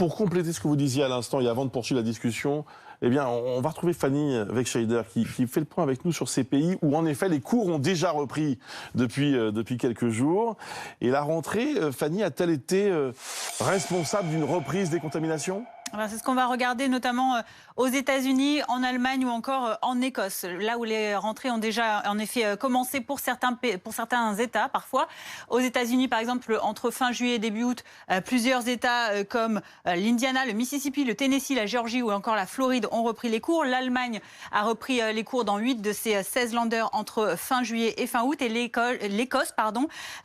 Pour compléter ce que vous disiez à l'instant et avant de poursuivre la discussion, eh bien, on va retrouver Fanny Wegscheider qui fait le point avec nous sur ces pays où, en effet, les cours ont déjà repris depuis quelques jours. Et la rentrée, Fanny, a-t-elle été responsable d'une reprise des contaminations ? C'est ce qu'on va regarder notamment aux États-Unis, en Allemagne ou encore en Écosse, là où les rentrées ont déjà en effet commencé pour certains États parfois. Aux États-Unis, par exemple, entre fin juillet et début août, plusieurs États comme l'Indiana, le Mississippi, le Tennessee, la Géorgie ou encore la Floride ont repris les cours. L'Allemagne a repris les cours dans 8 de ses 16 länders entre fin juillet et fin août. Et l'Écosse,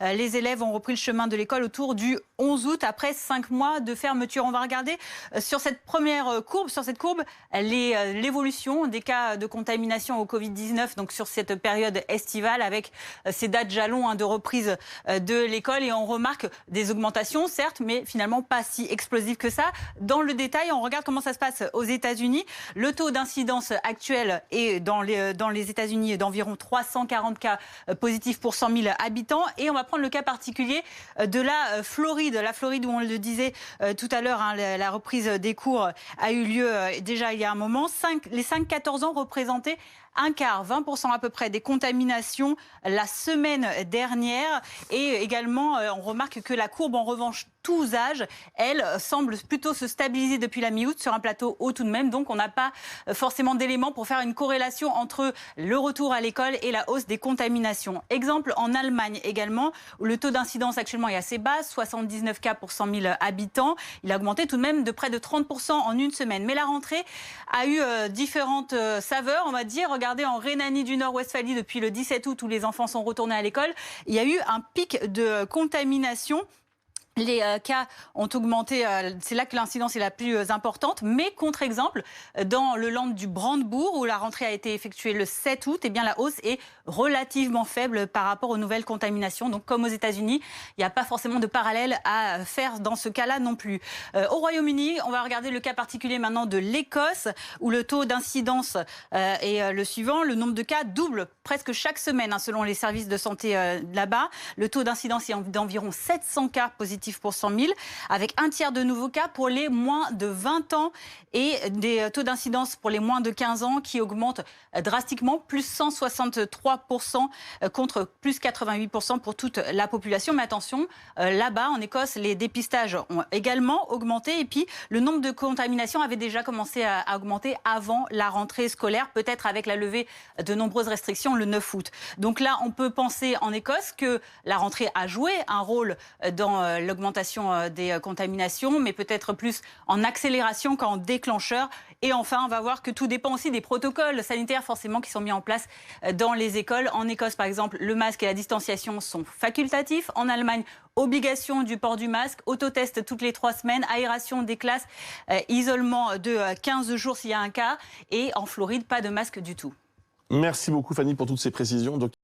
les élèves ont repris le chemin de l'école autour du 11 août après 5 mois de fermeture. On va regarder sur cette première courbe, l'évolution des cas de contamination au Covid-19, donc sur cette période estivale avec ces dates jalons de reprise de l'école. Et on remarque des augmentations, certes, mais finalement pas si explosives que ça. Dans le détail, on regarde comment ça se passe aux États-Unis. Le taux d'incidence actuel est dans les États-Unis d'environ 340 cas positifs pour 100 000 habitants. Et on va prendre le cas particulier de la Floride. La Floride où on le disait tout à l'heure, la reprise des cours a eu lieu déjà il y a un moment. Les 5-14 ans représentaient un quart, 20% à peu près des contaminations la semaine dernière. Et également, on remarque que la courbe, en revanche, tous âges, elle semble plutôt se stabiliser depuis la mi-août sur un plateau haut tout de même. Donc, on n'a pas forcément d'éléments pour faire une corrélation entre le retour à l'école et la hausse des contaminations. Exemple, en Allemagne également, où le taux d'incidence actuellement est assez bas, 79 cas pour 100 000 habitants. Il a augmenté tout de même de près de 30% en une semaine. Mais la rentrée a eu différentes saveurs, on va dire. Regardez, en Rhénanie du Nord-Westphalie, depuis le 17 août, où les enfants sont retournés à l'école, il y a eu un pic de contamination. Les cas ont augmenté, c'est là que l'incidence est la plus importante. Mais contre-exemple, dans le land du Brandebourg, où la rentrée a été effectuée le 7 août, eh bien, la hausse est relativement faible par rapport aux nouvelles contaminations. Donc, comme aux États-Unis, il n'y a pas forcément de parallèle à faire dans ce cas-là non plus. Au Royaume-Uni, on va regarder le cas particulier maintenant de l'Écosse, où le taux d'incidence est le suivant. Le nombre de cas double presque chaque semaine, selon les services de santé là-bas. Le taux d'incidence est d'environ 700 cas positifs pour 100 000, avec un tiers de nouveaux cas pour les moins de 20 ans et des taux d'incidence pour les moins de 15 ans qui augmentent drastiquement, plus 163% contre plus 88% pour toute la population. Mais attention, là-bas en Écosse, les dépistages ont également augmenté et puis le nombre de contaminations avait déjà commencé à augmenter avant la rentrée scolaire, peut-être avec la levée de nombreuses restrictions le 9 août. Donc là, on peut penser en Écosse que la rentrée a joué un rôle dans l'augmentation des contaminations, mais peut-être plus en accélération qu'en déclencheur. Et enfin, on va voir que tout dépend aussi des protocoles sanitaires forcément qui sont mis en place dans les écoles. En Écosse, par exemple, le masque et la distanciation sont facultatifs. En Allemagne, obligation du port du masque, autotest toutes les 3 semaines, aération des classes, isolement de 15 jours s'il y a un cas. Et en Floride, pas de masque du tout. Merci beaucoup Fanny pour toutes ces précisions.